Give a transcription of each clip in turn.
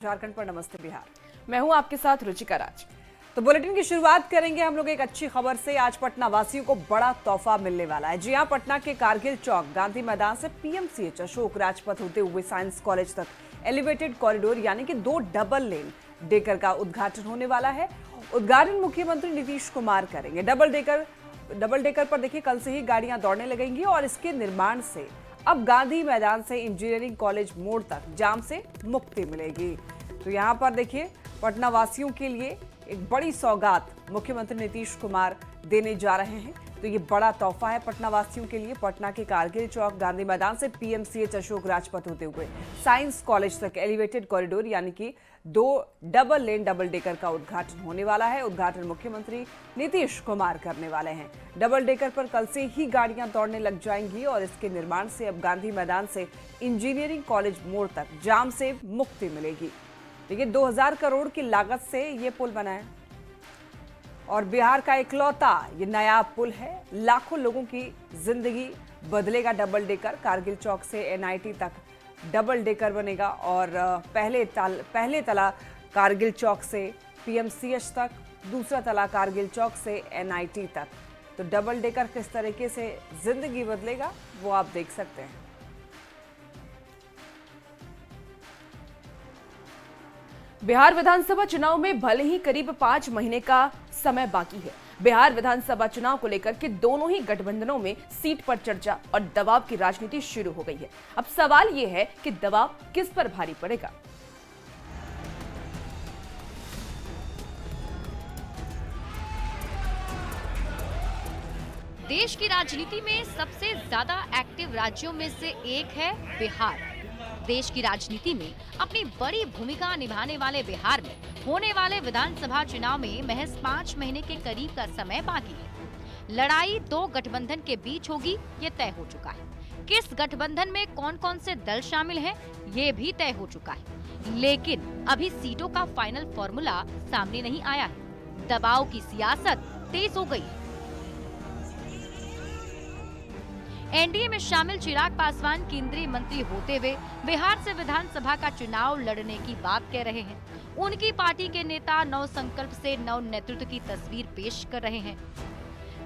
झारखंड पर नमस्ते बिहार। मैं हूं आपके साथ रुचिका राज। तो बुलेटिन की शुरुआत करेंगे हम लोग एक अच्छी खबर से। आज पटना वासियों को बड़ा तोहफा मिलने वाला है। जी हां, पटना के कारगिल चौक गांधी मैदान से पीएमसीएच अशोक राजपथ होते हुए साइंस कॉलेज तक एलिवेटेड कॉरिडोर यानी कि 2 डबल लेन डेकर का उद्घाटन होने वाला है। उद्घाटन मुख्यमंत्री नीतीश कुमार करेंगे। डबल डेकर पर देखिए कल से ही गाड़ियां दौड़ने लगेंगी और इसके निर्माण से अब गांधी मैदान से इंजीनियरिंग कॉलेज मोड़ तक जाम से मुक्ति मिलेगी। तो यहाँ पर देखिए पटना वासियों के लिए एक बड़ी सौगात मुख्यमंत्री नीतीश कुमार देने जा रहे हैं। तो ये बड़ा तोहफा है पटना वासियों के लिए। पटना के कारगिल चौक गांधी मैदान से पीएमसीएच अशोक राजपथ होते हुए साइंस कॉलेज तक एलिवेटेड कॉरिडोर यानी कि 2 डबल लेन डबल डेकर का उद्घाटन होने वाला है। उद्घाटन मुख्यमंत्री नीतीश कुमार करने वाले हैं। डबल डेकर पर कल से ही गाड़ियां दौड़ने लग जाएंगी और इसके निर्माण से अब गांधी मैदान से इंजीनियरिंग कॉलेज मोड़ तक जाम से मुक्ति मिलेगी। देखिए 2000 करोड़ की लागत से ये पुल बना है और बिहार का इकलौता ये नया पुल है। लाखों लोगों की जिंदगी बदलेगा डबल डेकर। कारगिल चौक से एनआईटी तक डबल डेकर बनेगा और पहले तला कारगिल चौक से पीएमसीएच तक, दूसरा तला कारगिल चौक से एनआईटी तक। तो डबल डेकर किस तरीके से जिंदगी बदलेगा वो आप देख सकते हैं। बिहार विधानसभा चुनाव में भले ही करीब 5 महीने का समय बाकी है, बिहार विधानसभा चुनाव को लेकर के दोनों ही गठबंधनों में सीट पर चर्चा और दबाव की राजनीति शुरू हो गई है। अब सवाल यह है कि दबाव किस पर भारी पड़ेगा। देश की राजनीति में सबसे ज्यादा एक्टिव राज्यों में से एक है बिहार। देश की राजनीति में अपनी बड़ी भूमिका निभाने वाले बिहार में होने वाले विधानसभा चुनाव में महज 5 महीने के करीब का समय बाकी है। लड़ाई 2 गठबंधन के बीच होगी, ये तय हो चुका है। किस गठबंधन में कौन कौन से दल शामिल हैं, ये भी तय हो चुका है। लेकिन अभी सीटों का फाइनल फॉर्मूला सामने नहीं आया है। दबाव की सियासत तेज हो गई है। एनडीए में शामिल चिराग पासवान केंद्रीय मंत्री होते हुए बिहार से विधानसभा का चुनाव लड़ने की बात कह रहे हैं। उनकी पार्टी के नेता नव संकल्प से नव नेतृत्व की तस्वीर पेश कर रहे हैं।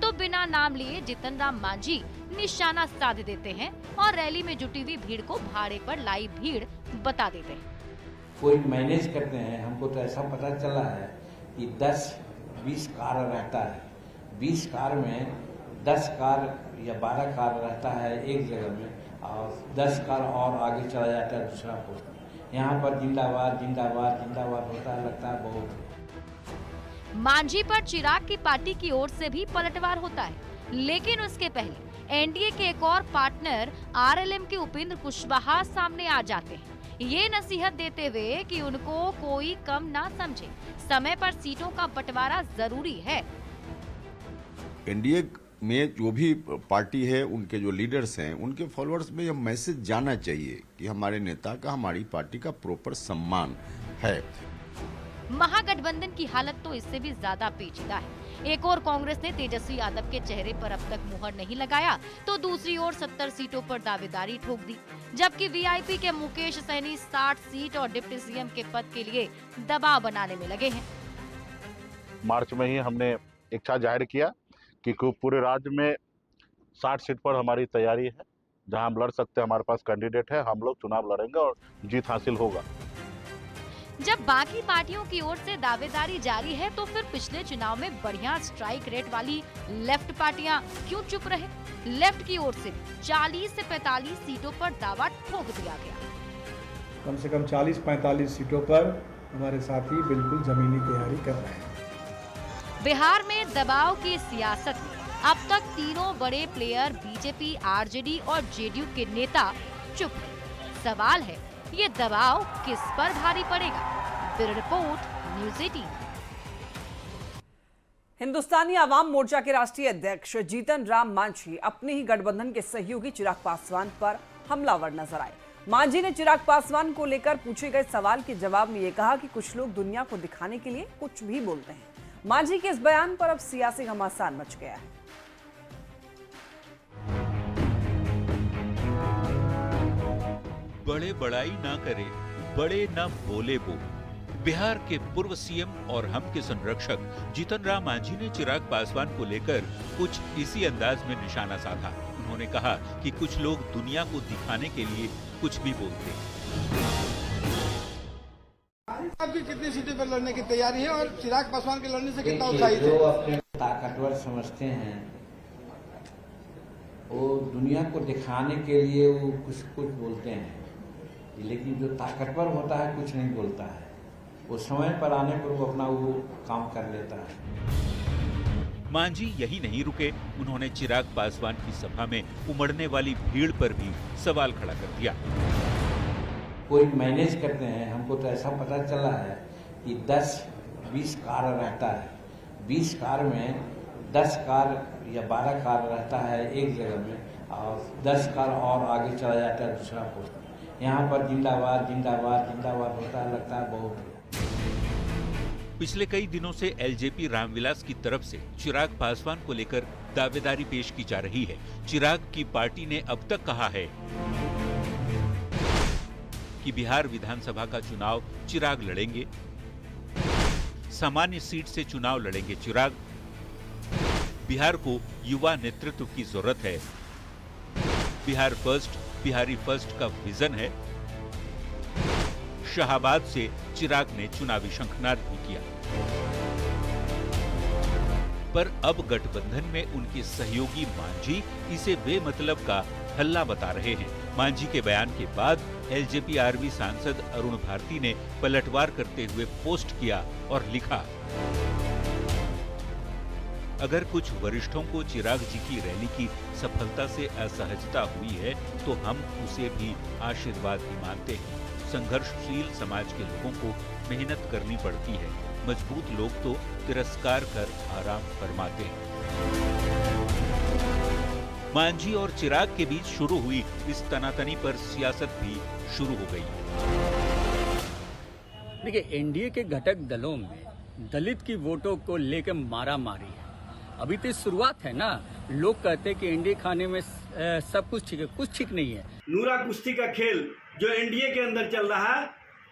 तो बिना नाम लिए जितन राम मांझी निशाना साध देते हैं और रैली में जुटी हुई भीड़ को भाड़े पर लाई भीड़ बता देते हैं। कोई मैनेज करते हैं। हमको तो ऐसा पता चला है कि 10-20 कार रहता है। 20 कार में 10 कार या 12 कार रहता है एक जगह में और 10 कार और आगे चला जाता है दूसरा पोस्ट। यहाँ पर जिंदाबाद जिंदाबाद जिंदाबाद होता है, लगता है बहुत। मांझी पर चिराग की पार्टी की ओर से भी पलटवार होता है, लेकिन उसके पहले एनडीए के एक और पार्टनर आरएलएम के उपेंद्र कुशवाहा सामने आ जाते हैं, ये नसीहत देते हुए कि उनको कोई कम ना समझे, समय पर सीटों का बंटवारा जरूरी है। एनडीए में जो भी पार्टी है, उनके जो लीडर्स हैं, उनके फॉलोअर्स में यह मैसेज जाना चाहिए कि हमारे नेता का, हमारी पार्टी का प्रॉपर सम्मान है। महागठबंधन की हालत तो इससे भी ज्यादा पेचीदा है। एक और कांग्रेस ने तेजस्वी यादव के चेहरे पर अब तक मुहर नहीं लगाया, तो दूसरी ओर 70 सीटों पर दावेदारी ठोक दी, जबकि वीआईपी के मुकेश सहनी 60 सीट और डिप्टी सीएम के पद के लिए दबाव बनाने में लगे हैं। मार्च में ही हमने इच्छा जाहिर किया कि पूरे राज्य में 60 सीट पर हमारी तैयारी है, जहां हम लड़ सकते हैं। हमारे पास कैंडिडेट है, हम लोग चुनाव लड़ेंगे और जीत हासिल होगा। जब बाकी पार्टियों की ओर से दावेदारी जारी है, तो फिर पिछले चुनाव में बढ़िया स्ट्राइक रेट वाली लेफ्ट पार्टियां क्यों चुप रहे? लेफ्ट की ओर से 40 से 45 सीटों पर दावा ठोक दिया गया। कम से कम 40-45 सीटों पर हमारे साथी बिल्कुल जमीनी तैयारी कर रहे हैं। बिहार में दबाव की सियासत में अब तक तीनों बड़े प्लेयर बीजेपी, आरजेडी और जेडीयू के नेता चुप हैं। सवाल है, ये दबाव किस पर भारी पड़ेगा? Bureau report, news 18। Hindustani Awam Morcha के राष्ट्रीय अध्यक्ष जीतन राम मांझी अपने ही गठबंधन के सहयोगी चिराग पासवान पर हमलावर नजर आए। मांझी ने चिराग पासवान को लेकर पूछे गए सवाल के जवाब में ये कहा कि कुछ लोग दुनिया को दिखाने के लिए कुछ भी बोलते हैं। मांझी के इस बयान पर अब सियासी घमासान मच गया है। बड़े बड़ाई ना करें, बड़े न बोले वो। बिहार के पूर्व सीएम और हम के संरक्षक जीतन राम मांझी ने चिराग पासवान को लेकर कुछ इसी अंदाज में निशाना साधा। उन्होंने कहा कि कुछ लोग दुनिया को दिखाने के लिए कुछ भी बोलते हैं। आपकी कितनी सीटें पर लड़ने की तैयारी है और चिराग पासवान के लड़ने से कितना देखिए, उत्साहित जो है? अपने ताकतवर समझते हैं वो दुनिया को दिखाने के लिए वो कुछ बोलते हैं, लेकिन जो ताकतवर होता है कुछ नहीं बोलता है। वो समय पर आने पर वो अपना वो काम कर लेता है। मांझी यही नहीं रुके, उन्होंने चिराग पासवान की सभा में उमड़ने वाली भीड़ पर भी सवाल खड़ा कर दिया। कोई मैनेज करते हैं, हमको तो ऐसा पता चला है कि 10-20 कार रहता है, 20 कार में 10 कार या 12 कार रहता है एक जगह में, और 10 कार और आगे चला जाता है दूसरा पोस्ट। यहाँ पर जिंदाबाद जिंदाबाद जिंदाबाद होता है, लगता है बहुत। पिछले कई दिनों से एलजेपी रामविलास की तरफ से चिराग पासवान को लेकर दावेदारी पेश की जा रही है। चिराग की पार्टी ने अब तक कहा है कि बिहार विधानसभा का चुनाव चिराग लड़ेंगे, सामान्य सीट से चुनाव लड़ेंगे चिराग, बिहार को युवा नेतृत्व की जरूरत है, बिहार फर्स्ट, बिहारी फर्स्ट का विजन है। शाहाबाद से चिराग ने चुनावी शंखनाद भी किया। पर अब गठबंधन में उनके सहयोगी मांझी इसे बेमतलब का हल्ला बता रहे हैं। मांझी के बयान के बाद एलजेपी आरवी सांसद अरुण भारती ने पलटवार करते हुए पोस्ट किया और लिखा, अगर कुछ वरिष्ठों को चिराग जी की रैली की सफलता से असहजता हुई है तो हम उसे भी आशीर्वाद ही मानते हैं। संघर्षशील समाज के लोगों को मेहनत करनी पड़ती है, मजबूत लोग तो तिरस्कार कर आराम फरमाते हैं। मांझी और चिराग के बीच शुरू हुई इस तनातनी पर सियासत भी शुरू हो गई। देखिए, एनडीए के घटक दलों में दलित की वोटों को लेकर मारामारी है। अभी तो शुरुआत है ना। लोग कहते हैं कि एनडीए खाने में सब कुछ ठीक है, कुछ ठीक नहीं है। नूरा कुश्ती का खेल जो एनडीए के अंदर चल रहा है,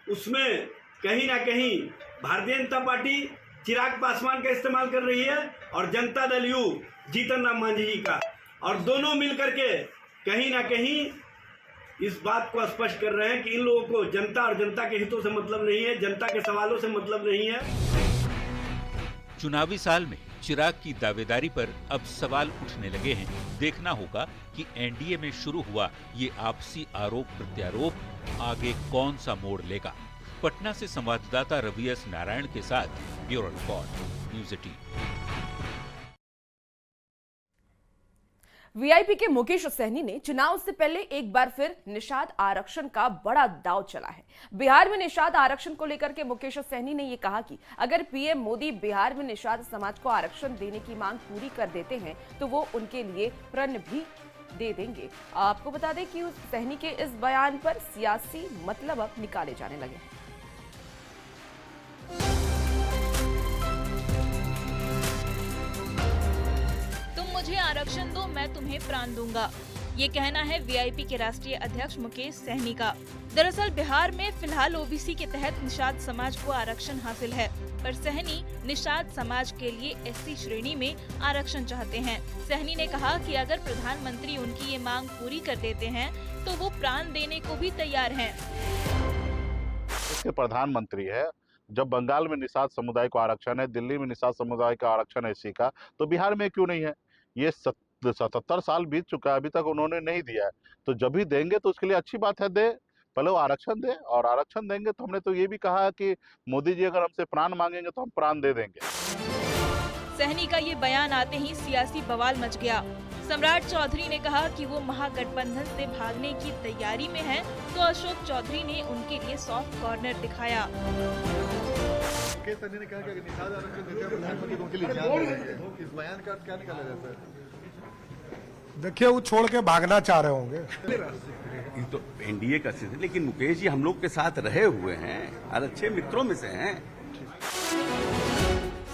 उसमें कहीं ना कहीं भारतीय जनता पार्टी चिराग पासवान का इस्तेमाल कर रही है और जनता दल यू जीतन राम मांझी जी का, और दोनों मिलकर के कहीं ना कहीं इस बात को स्पष्ट कर रहे हैं कि इन लोगों को जनता और जनता के हितों से मतलब नहीं है, जनता के सवालों से मतलब नहीं है। चुनावी साल में चिराग की दावेदारी पर अब सवाल उठने लगे हैं। देखना होगा कि एनडीए में शुरू हुआ ये आपसी आरोप प्रत्यारोप आगे कौन सा मोड़ लेगा। पटना से संवाददाता रवि एस नारायण के साथ ब्यूरो रिपोर्ट, न्यूज़ 18। वीआईपी के मुकेश सहनी ने चुनाव से पहले एक बार फिर निषाद आरक्षण का बड़ा दांव चला है। बिहार में निषाद आरक्षण को लेकर के मुकेश सहनी ने यह कहा कि अगर पीएम मोदी बिहार में निषाद समाज को आरक्षण देने की मांग पूरी कर देते हैं तो वो उनके लिए प्रण भी दे देंगे। आपको बता दें कि उस सहनी के इस बयान पर सियासी मतलब अब निकाले जाने लगे हैं। मुझे आरक्षण दो, मैं तुम्हें प्राण दूंगा, ये कहना है वीआईपी के राष्ट्रीय अध्यक्ष मुकेश सहनी का। दरअसल बिहार में फिलहाल ओबीसी के तहत निषाद समाज को आरक्षण हासिल है, पर सहनी निषाद समाज के लिए एससी श्रेणी में आरक्षण चाहते हैं। सहनी ने कहा कि अगर प्रधानमंत्री उनकी ये मांग पूरी कर देते हैं तो वो प्राण देने को भी तैयार हैं। इसके प्रधानमंत्री है। जब बंगाल में निषाद समुदाय को आरक्षण है, दिल्ली में निषाद समुदाय का आरक्षण है एससी का, तो बिहार में क्यों नहीं है? ये 77 साल बीत चुका है, अभी तक उन्होंने नहीं दिया है। तो जब भी देंगे तो उसके लिए अच्छी बात है, दे, पहले वो आरक्षण दे, और आरक्षण देंगे तो हमने तो ये भी कहा है कि मोदी जी अगर हमसे प्राण मांगेंगे तो हम प्राण दे देंगे। सहनी का ये बयान आते ही सियासी बवाल मच गया। सम्राट चौधरी ने कहा कि वो महागठबंधन से भागने की तैयारी में हैं, तो अशोक चौधरी ने उनके लिए सॉफ्ट कॉर्नर दिखाया। ने कहा कि निषाद आरक्षण देते हैं प्रधानमंत्री उनके लिए जान दे रही है। इस बयान का क्या निकाला जाता है? देखिए, वो छोड़ के भागना चाह रहे होंगे। ये तो एनडीए का सिलसिला, लेकिन मुकेश जी हम लोग के साथ रहे हुए हैं और अच्छे मित्रों में से हैं।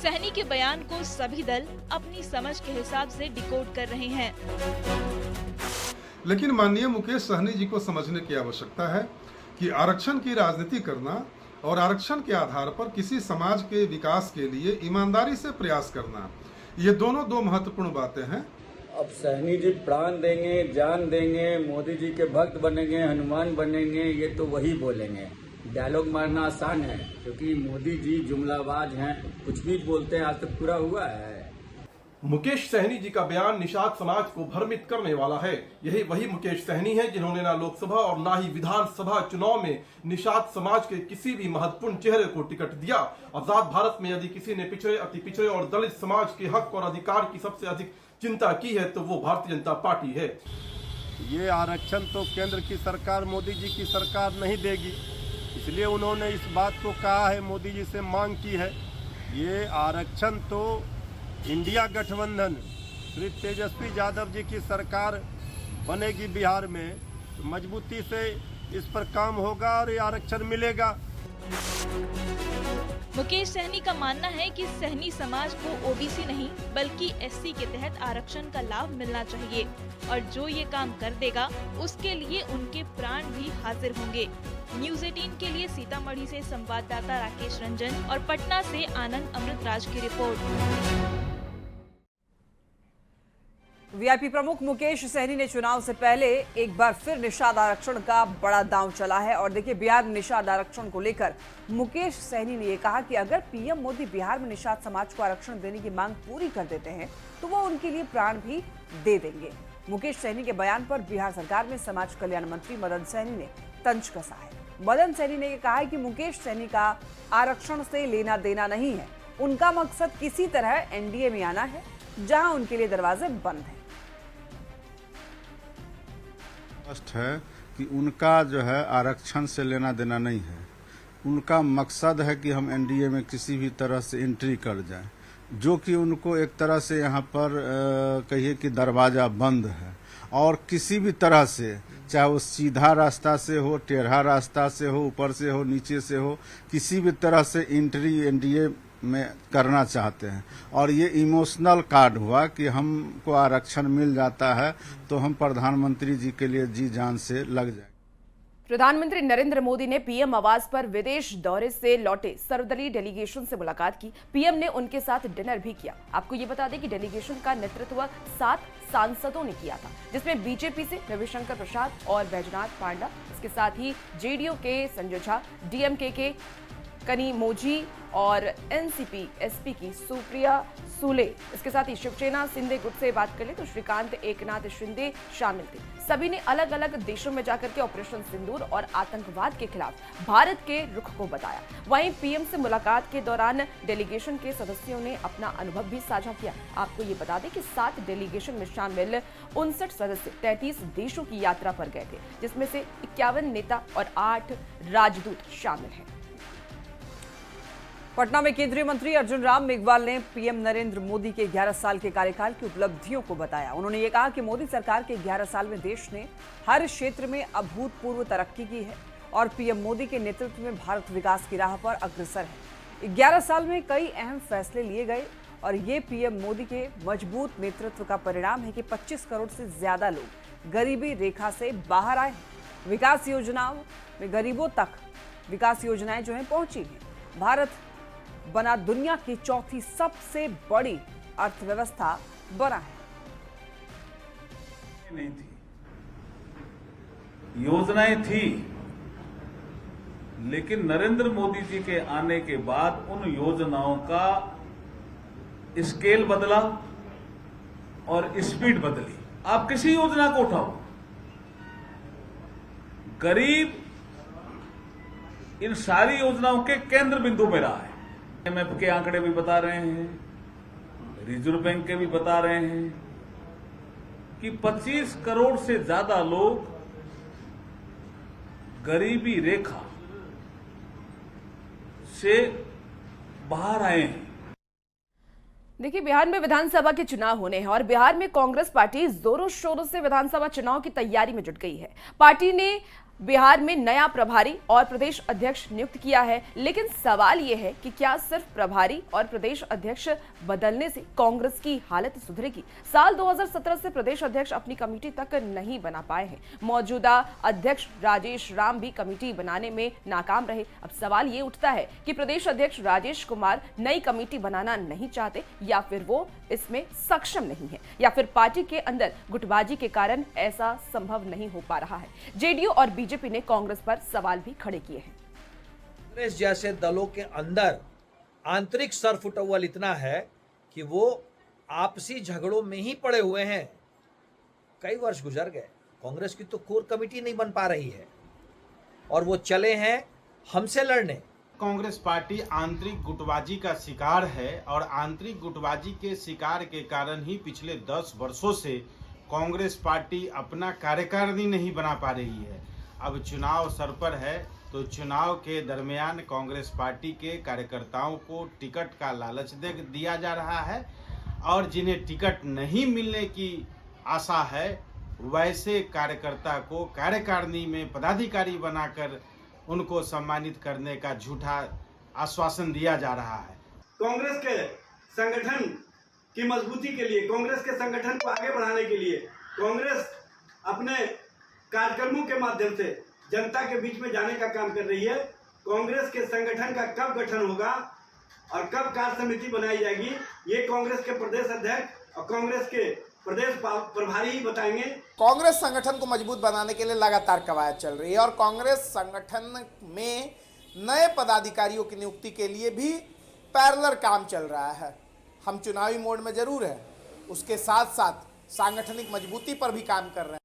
सहनी के बयान को सभी दल अपनी समझ के हिसाब से डिकोड कर रहे हैं। लेकिन माननीय मुकेश सहनी जी को समझने की आवश्यकता है कि आरक्षण की राजनीति करना और आरक्षण के आधार पर किसी समाज के विकास के लिए ईमानदारी से प्रयास करना, ये दोनों दो महत्वपूर्ण बातें हैं। अब सहनी जी प्राण देंगे, जान देंगे, मोदी जी के भक्त बनेंगे, हनुमान बनेंगे, ये तो वही बोलेंगे। डायलॉग मारना आसान है क्योंकि मोदी जी जुमलाबाज हैं, कुछ भी बोलते हैं, आज तक पूरा हुआ है। मुकेश सहनी जी का बयान निषाद समाज को भ्रमित करने वाला है। यही वही मुकेश सहनी है जिन्होंने ना लोकसभा और ना ही विधानसभा चुनाव में निषाद समाज के किसी भी महत्वपूर्ण चेहरे को टिकट दिया। आजाद भारत में यदि किसी ने पिछड़े, अति पिछड़े और दलित समाज के हक और अधिकार की सबसे अधिक चिंता की है तो वो भारतीय जनता पार्टी है। ये आरक्षण तो केंद्र की सरकार, मोदी जी की सरकार नहीं देगी, इसलिए उन्होंने इस बात को कहा है, मोदी जी से मांग की है। ये आरक्षण तो इंडिया गठबंधन श्री तेजस्वी यादव जी की सरकार बनेगी बिहार में, तो मजबूती से इस पर काम होगा और ये आरक्षण मिलेगा। मुकेश सहनी का मानना है कि सहनी समाज को ओबीसी नहीं बल्कि एससी के तहत आरक्षण का लाभ मिलना चाहिए और जो ये काम कर देगा उसके लिए उनके प्राण भी हाजिर होंगे। न्यूज़ 18 के लिए सीतामढ़ी से संवाददाता राकेश रंजन और पटना से आनंद अमृतराज की रिपोर्ट। वीआईपी प्रमुख मुकेश सहनी ने चुनाव से पहले एक बार फिर निषाद आरक्षण का बड़ा दांव चला है और देखिए बिहार में निषाद आरक्षण को लेकर मुकेश सहनी ने यह कहा कि अगर पीएम मोदी बिहार में निषाद समाज को आरक्षण देने की मांग पूरी कर देते हैं तो वो उनके लिए प्राण भी दे देंगे। मुकेश सहनी के बयान पर बिहार सरकार में समाज कल्याण मंत्री मदन सहनी ने तंज कसा है। मदन सहनी ने कहा है कि मुकेश सहनी का आरक्षण से लेना देना नहीं है, उनका मकसद किसी तरह एनडीए में आना है जहां उनके लिए दरवाजे बंद हैं। स्पष्ट है कि उनका जो है आरक्षण से लेना देना नहीं है, उनका मकसद है कि हम एनडीए में किसी भी तरह से एंट्री कर जाएं, जो कि उनको एक तरह से यहाँ पर कहिए कि दरवाजा बंद है और किसी भी तरह से, चाहे वो सीधा रास्ता से हो, टेढ़ा रास्ता से हो, ऊपर से हो, नीचे से हो, किसी भी तरह से एंट्री एनडीए में करना चाहते हैं। और ये इमोशनल कार्ड हुआ कि हमको आरक्षण मिल जाता है तो हम प्रधानमंत्री जी के लिए जी जान से लग जाए। प्रधानमंत्री नरेंद्र मोदी ने पीएम आवास पर विदेश दौरे से लौटे सर्वदलीय डेलीगेशन से मुलाकात की। पीएम ने उनके साथ डिनर भी किया। आपको ये बता दें कि डेलीगेशन का नेतृत्व 7 सांसदों ने किया था, जिसमें बीजेपी से रविशंकर प्रसाद और बैजनाथ पांडा, इसके साथ ही जेडीयू के संजय झा, डीएमके के कनिमोझी और एनसीपी एसपी की सुप्रिया सुले, इसके साथ ही शिवसेना शिंदे गुट से बात करें तो श्रीकांत एकनाथ शिंदे शामिल थे। सभी ने अलग अलग देशों में जाकर के ऑपरेशन सिंदूर और आतंकवाद के खिलाफ भारत के रुख को बताया। वहीं पीएम से मुलाकात के दौरान डेलीगेशन के सदस्यों ने अपना अनुभव भी साझा किया। आपको ये बता दें कि 7 डेलीगेशन में शामिल 59 सदस्य 33 देशों की यात्रा पर गए थे, जिसमें से 51 नेता और 8 राजदूत शामिल हैं। पटना में केंद्रीय मंत्री अर्जुन राम मेघवाल ने पीएम नरेंद्र मोदी के 11 साल के कार्यकाल की उपलब्धियों को बताया। उन्होंने ये कहा कि मोदी सरकार के 11 साल में देश ने हर क्षेत्र में अभूतपूर्व तरक्की की है और पीएम मोदी के नेतृत्व में भारत विकास की राह पर अग्रसर है। 11 साल में कई अहम फैसले लिए गए और ये पीएम मोदी के मजबूत नेतृत्व का परिणाम है कि 25 करोड़ से ज्यादा लोग गरीबी रेखा से बाहर आए हैं। विकास योजनाओं में गरीबों तक विकास योजनाएं जो है पहुंची हैं। भारत बना दुनिया की 4थी सबसे बड़ी अर्थव्यवस्था बना है। नहीं थी, योजनाएं थी, लेकिन नरेंद्र मोदी जी के आने के बाद उन योजनाओं का स्केल बदला और स्पीड बदली। आप किसी योजना को उठाओ, गरीब इन सारी योजनाओं के केंद्र बिंदु में रहा है। IMF के आंकड़े भी बता रहे हैं, रिजर्व बैंक के भी बता रहे हैं कि 25 करोड़ से ज्यादा लोग गरीबी रेखा से बाहर आए हैं। देखिए, बिहार में विधानसभा के चुनाव होने हैं और बिहार में कांग्रेस पार्टी जोरों शोरों से विधानसभा चुनाव की तैयारी में जुट गई है। पार्टी ने बिहार में नया प्रभारी और प्रदेश अध्यक्ष नियुक्त किया है, लेकिन सवाल यह है कि क्या सिर्फ प्रभारी और प्रदेश अध्यक्ष बदलने से कांग्रेस की हालत सुधरेगी? साल 2017 से प्रदेश अध्यक्ष अपनी कमेटी तक नहीं बना पाए हैं। मौजूदा अध्यक्ष राजेश राम भी कमेटी बनाने में नाकाम रहे। अब सवाल ये उठता है कि प्रदेश अध्यक्ष राजेश कुमार नई कमेटी बनाना नहीं चाहते, या फिर वो इसमें सक्षम नहीं है, या फिर पार्टी के अंदर गुटबाजी के कारण ऐसा संभव नहीं हो पा रहा है। जेडीयू और बीजेपी ने कांग्रेस पर सवाल भी खड़े किए हैं। कांग्रेस जैसे दलों के अंदर आंतरिक सरफुटअव्वल इतना है कि वो आपसी झगड़ों में ही पड़े हुए हैं। कई वर्ष गुजर गए, कांग्रेस की तो कोर कमेटी नहीं बन पा रही है और वो चले हैं हमसे लड़ने। कांग्रेस पार्टी आंतरिक गुटबाजी का शिकार है और आंतरिक गुटबाजी के शिकार के कारण ही पिछले 10 वर्षों से कांग्रेस पार्टी अपना कार्यकारिणी नहीं बना पा रही है। अब चुनाव सर पर है तो चुनाव के दरमियान कांग्रेस पार्टी के कार्यकर्ताओं को टिकट का लालच दिया जा रहा है और जिन्हें टिकट नहीं मिलने की आशा है वैसे कार्यकर्ता को कार्यकारिणी में पदाधिकारी बनाकर उनको सम्मानित करने का झूठा आश्वासन दिया जा रहा है। कांग्रेस के संगठन की मजबूती के लिए, कांग्रेस के संगठन को आगे बढ़ाने के लिए कांग्रेस अपने कार्यक्रमों के माध्यम से जनता के बीच में जाने का काम कर रही है। कांग्रेस के संगठन का कब गठन होगा और कब कार्य समिति बनाई जाएगी, ये कांग्रेस के प्रदेश अध्यक्ष और कांग्रेस के प्रदेश प्रभारी ही बताएंगे। कांग्रेस संगठन को मजबूत बनाने के लिए लगातार कवायद चल रही है और कांग्रेस संगठन में नए पदाधिकारियों की नियुक्ति के लिए भी पैरेलल काम चल रहा है। हम चुनावी मोड में जरूर है, उसके साथ साथ सांगठनिक मजबूती पर भी काम कर रहे हैं।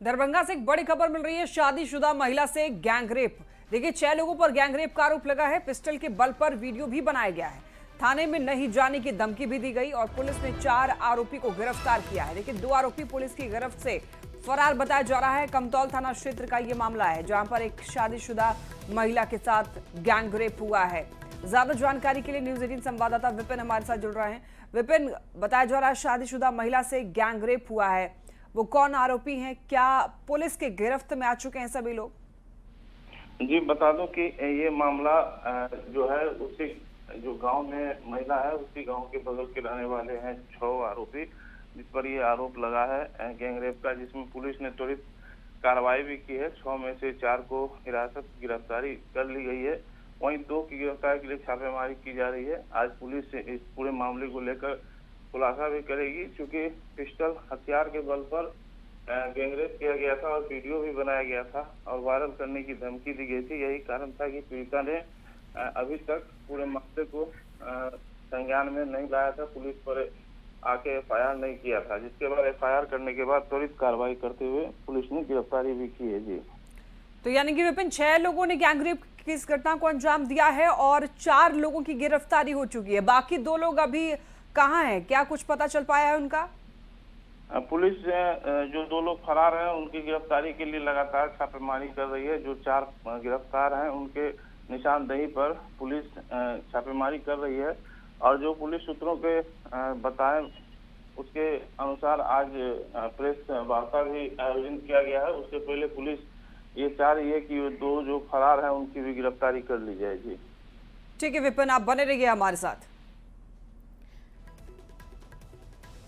दरभंगा से एक बड़ी खबर मिल रही है, शादीशुदा महिला से गैंगरेप। देखिए 6 लोगों पर गैंगरेप का आरोप लगा है। पिस्टल के बल पर वीडियो भी बनाया गया है। थाने में नहीं जाने की धमकी भी दी गई और पुलिस ने 4 आरोपी को गिरफ्तार किया है। लेकिन 2 आरोपी पुलिस की गिरफ्त से फरार बताया जा रहा है। कमतौल थाना क्षेत्र का ये मामला है जहां पर एक शादीशुदा महिला के साथ गैंगरेप हुआ है। ज्यादा जानकारी के लिए न्यूज 18 संवाददाता विपिन हमारे साथ जुड़ रहे हैं। विपिन, बताया जा रहा है शादीशुदा महिला से गैंगरेप हुआ है, वो कौन आरोपी हैं, क्या पुलिस के गिरफ्त में आ चुके हैं सभी लोग? जी बता दूं कि ये मामला जो है उसी जो गांव में महिला है उसी गांव के बगल के रहने वाले हैं 6 आरोपी जिस पर ये आरोप लगा है गैंगरेप का, जिसमें पुलिस ने त्वरित कार्रवाई भी की है। 6 में से 4 को गिरफ्तारी कर ली गई है, वहीं 2 की गिरफ्तारी के लिए छापेमारी की जा रही है। आज पुलिस इस पूरे मामले को लेकर खुलासा भी करेगी, क्योंकि पिस्टल हथियार के बल पर गैंगरेप किया गया था और वीडियो भी बनाया गया था और वायरल करने की धमकी दी गई थी। यही कारण था कि पीड़िता ने अभी तक पूरे मामले को संज्ञान में नहीं लाया था, पुलिस पर आके FIR नहीं किया था, जिसके बाद FIR करने के बाद त्वरित कार्रवाई करते हुए पुलिस ने गिरफ्तारी भी की है। जी तो यानी कि विपिन 6 लोगों ने गैंगरेप की इस घटना को अंजाम दिया है और 4 लोगों की गिरफ्तारी हो चुकी है। बाकी 2 लोग अभी कहाँ हैं, क्या कुछ पता चल पाया है उनका? पुलिस जो 2 लोग फरार हैं उनकी गिरफ्तारी के लिए लगातार छापेमारी कर रही है। जो 4 गिरफ्तार हैं उनके निशानदेही पर पुलिस छापेमारी कर रही है और जो पुलिस सूत्रों के बताएं उसके अनुसार आज प्रेस वार्ता भी आयोजित किया गया है। उससे पहले पुलिस ये चाह रही है कि 2 जो फरार हैं उनकी भी गिरफ्तारी कर ली जाए। जी ठीक है विपिन, आप बने रहिए हमारे साथ।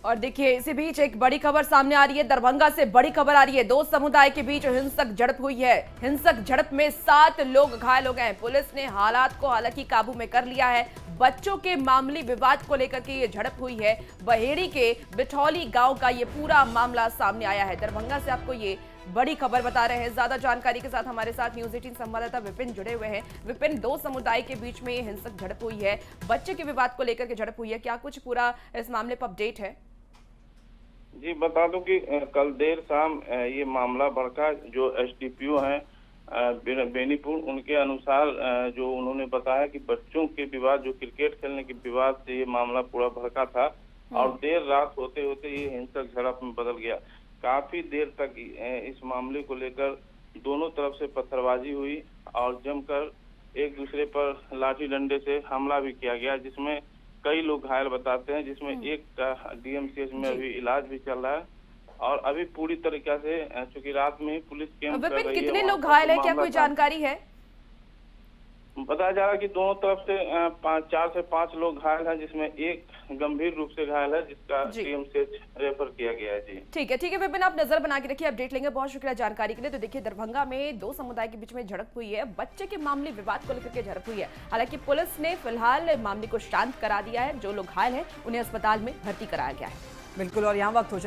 और देखिए इसी बीच एक बड़ी खबर सामने आ रही है, दरभंगा से बड़ी खबर आ रही है। 2 समुदाय के बीच हिंसक झड़प हुई है। हिंसक झड़प में 7 लोग घायल हो गए हैं। पुलिस ने हालात को हालांकि काबू में कर लिया है। बच्चों के मामूली विवाद को लेकर के ये झड़प हुई है। बहेड़ी के बिठौली गांव का ये पूरा मामला सामने आया है। दरभंगा से आपको ये बड़ी खबर बता रहे हैं। ज्यादा जानकारी के साथ हमारे साथ न्यूज 18 संवाददाता विपिन जुड़े हुए हैं। विपिन, 2 समुदाय के बीच में ये हिंसक झड़प हुई है, बच्चे के विवाद को लेकर के झड़प हुई है, क्या कुछ पूरा इस मामले पर अपडेट है? जी बता दूं कि कल देर शाम ये मामला भड़का। जो SDPO हैं बेनीपुर, उनके अनुसार जो उन्होंने बताया कि बच्चों के विवाद, जो क्रिकेट खेलने के विवाद से ये मामला पूरा भड़का था और देर रात होते होते ये हिंसक झड़प में बदल गया। काफी देर तक इस मामले को लेकर दोनों तरफ से पत्थरबाजी हुई और जमकर एक दूसरे पर लाठी डंडे से हमला भी किया गया, जिसमें कई लोग घायल बताते हैं, जिसमें एक का DMCH में अभी इलाज भी चल रहा है और अभी पूरी तरीके से चूंकि रात में ही पुलिस कैंप कर रही है। कितने वहाँ लोग पर घायल है, क्या मामला कोई जानकारी है? बताया जा रहा है कि दोनों तरफ से 4 से 5 लोग घायल हैं, जिसमें एक गंभीर रूप से घायल है, जिसका TMCH रेफर किया गया है। जी ठीक है विपिन, आप नजर बना के रखिए, अपडेट लेंगे। बहुत शुक्रिया जानकारी के लिए। तो देखिए, दरभंगा में दो समुदाय के बीच में झड़प हुई है, बच्चे के मामले विवाद को लेकर के झड़प हुई है। हालांकि पुलिस ने फिलहाल मामले को शांत करा दिया है। जो लोग घायल हैं उन्हें अस्पताल में भर्ती कराया गया है। बिल्कुल, और यहाँ वक्त हो